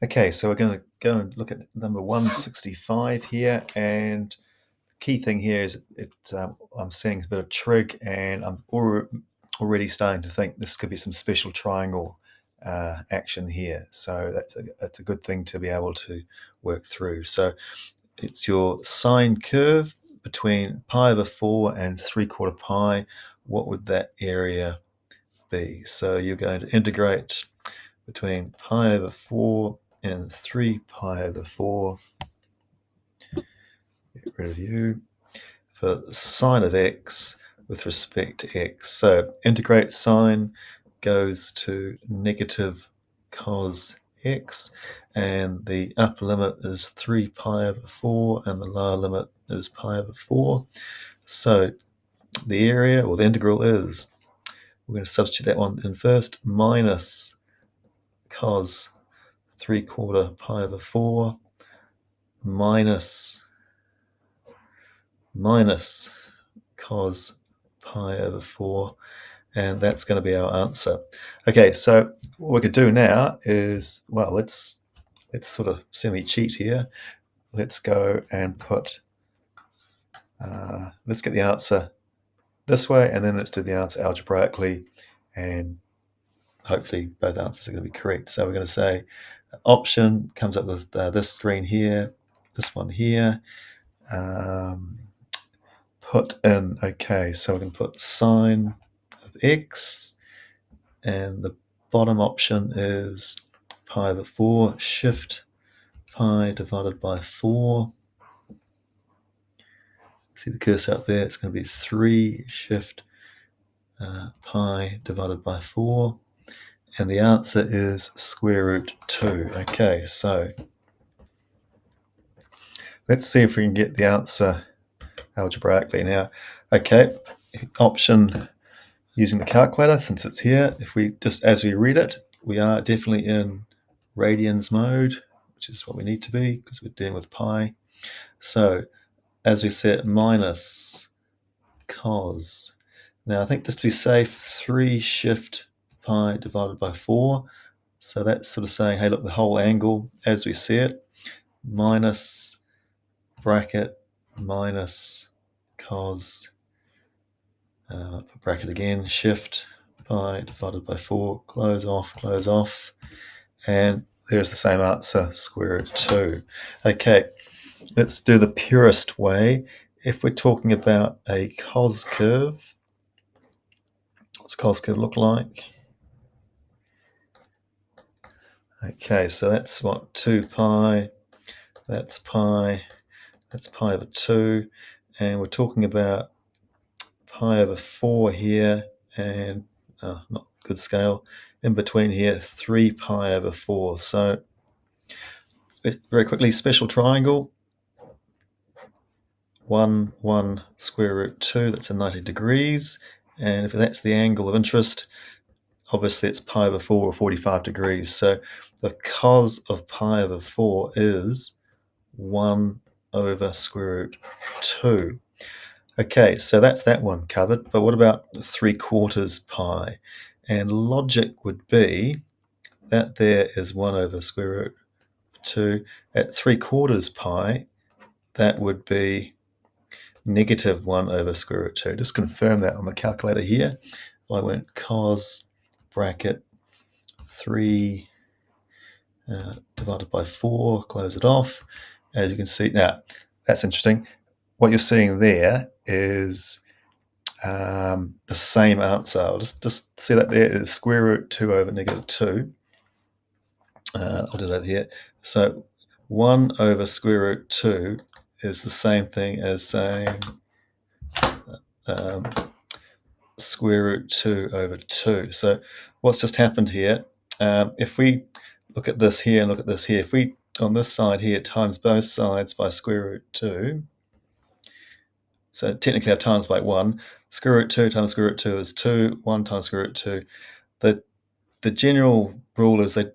Okay, so we're going to go and look at number 165 here, and the key thing here is I'm seeing a bit of trig, and I'm already starting to think this could be some special triangle action here. So that's a good thing to be able to work through. So it's your sine curve between pi over 4 and 3/4 pi. What would that area be? So you're going to integrate between pi over 4 and 3 pi over 4. Get rid of u for sine of x with respect to x. So integrate sine goes to negative cos x, and the upper limit is 3 pi over 4 and the lower limit is pi over 4. So the area, or the integral, is, we're going to substitute that one in first, minus cos 3/4 pi over 4 minus cos pi over 4, and that's going to be our answer. Okay, so what we could do now is, well, let's sort of semi-cheat here. Let's go and put, let's get the answer this way, and then let's do the answer algebraically, and hopefully both answers are going to be correct. So we're going to say option comes up with this screen here, this one here. Put in, okay, so we're going to put sine of x, and the bottom option is pi over 4 shift pi divided by 4. See the cursor up there? It's going to be 3 shift pi divided by 4, and the answer is square root 2. Okay, so let's see if we can get the answer algebraically now. Okay, option using the calculator, since it's here, if we just, as we read it, we are definitely in radians mode, which is what we need to be because we're dealing with pi. So as we said, minus cos. Now I think just to be safe, 3 shift pi divided by 4. So that's sort of saying, hey, look, the whole angle as we see it, minus bracket minus cos, bracket again, shift pi divided by 4, close off, and there's the same answer, square root 2. Okay, let's do the purest way. If we're talking about a cos curve, what's cos curve look like? Okay, so that's what, 2 pi, that's pi over 2, and we're talking about pi over 4 here, and not good scale, in between here, 3 pi over 4. So very quickly, special triangle, 1, 1, square root 2, that's a 90 degrees, and if that's the angle of interest, obviously it's pi over 4 or 45 degrees. So the cos of pi over 4 is 1 over square root 2. Okay, so that's that one covered, but what about 3/4 pi? And logic would be that there is 1 over square root 2. At 3/4 pi, that would be negative 1 over square root 2. Just confirm that on the calculator here. I went cos bracket 3 divided by 4, close it off. As you can see, now that's interesting. What you're seeing there is the same answer. I'll just see that there is square root 2 over negative 2. I'll do it over here. So 1 over square root 2 is the same thing as saying square root 2 over 2. So what's just happened here, if we look at this here and look at this here, if we, on this side here, times both sides by square root 2, so technically I've times by 1, square root 2 times square root 2 is 2, 1 times square root 2. The general rule is that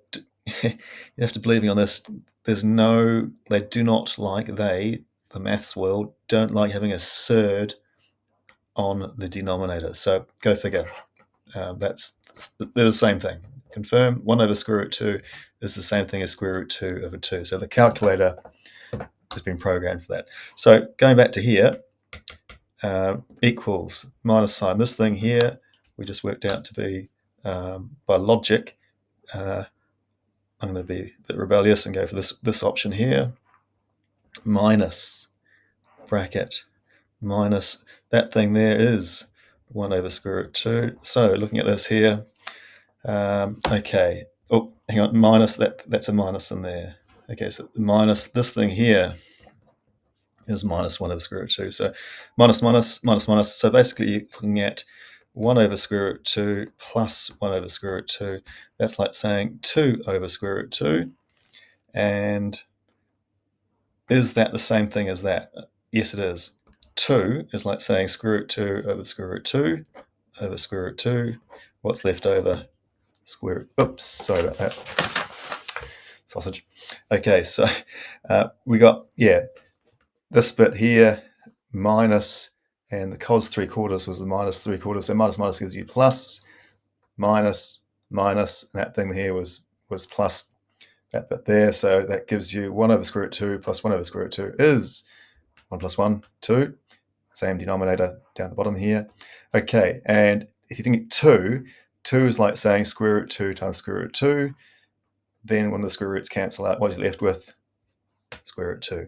you have to believe me on this, they do not like, the maths world, don't like having a surd on the denominator. So go figure. They're the same thing. confirm 1 over square root 2 is the same thing as square root 2 over 2. So the calculator has been programmed for that. So going back to here, equals minus sign. This thing here we just worked out to be, by logic, I'm going to be a bit rebellious and go for this option here, minus bracket minus that thing there is 1 over square root 2. So looking at this here, okay, oh, hang on, minus that's a minus in there. Okay, so minus this thing here is minus 1 over square root 2. So minus, minus, minus, minus. So basically you're looking at 1 over square root 2 plus 1 over square root 2. That's like saying 2 over square root 2. And is that the same thing as that? Yes, it is. 2 is like saying square root 2 over square root 2 over square root 2. What's left over? Square root. Oops, sorry about that. Sausage. Okay, so we got, this bit here, minus, and the cos 3/4 was the minus 3/4. So minus minus gives you plus, minus, minus, and that thing here was plus that bit there. So that gives you 1 over square root 2 plus 1 over square root 2 is 1 plus 1, 2. Same denominator down the bottom here. Okay, and if you think 2 is like saying square root 2 times square root 2. Then when the square roots cancel out, what are you left with? Square root 2.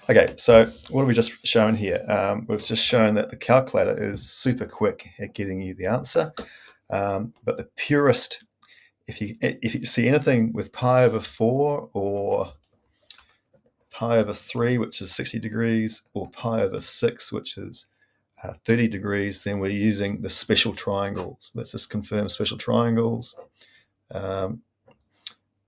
Okay, so what have we just shown here? We've just shown that the calculator is super quick at getting you the answer. But the purest, if you see anything with pi over 4 or pi over 3, which is 60 degrees, or pi over 6, which is 30 degrees, then we're using the special triangles. Let's just confirm special triangles.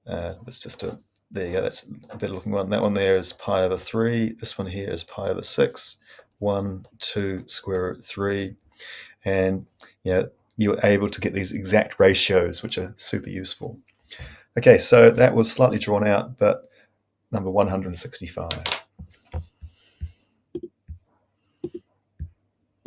Let's just do it. There you go, that's a better looking one. That one there is pi over 3. This one here is pi over 6. 1, 2, square root 3. And you're able to get these exact ratios, which are super useful. Okay, so that was slightly drawn out, but number 165.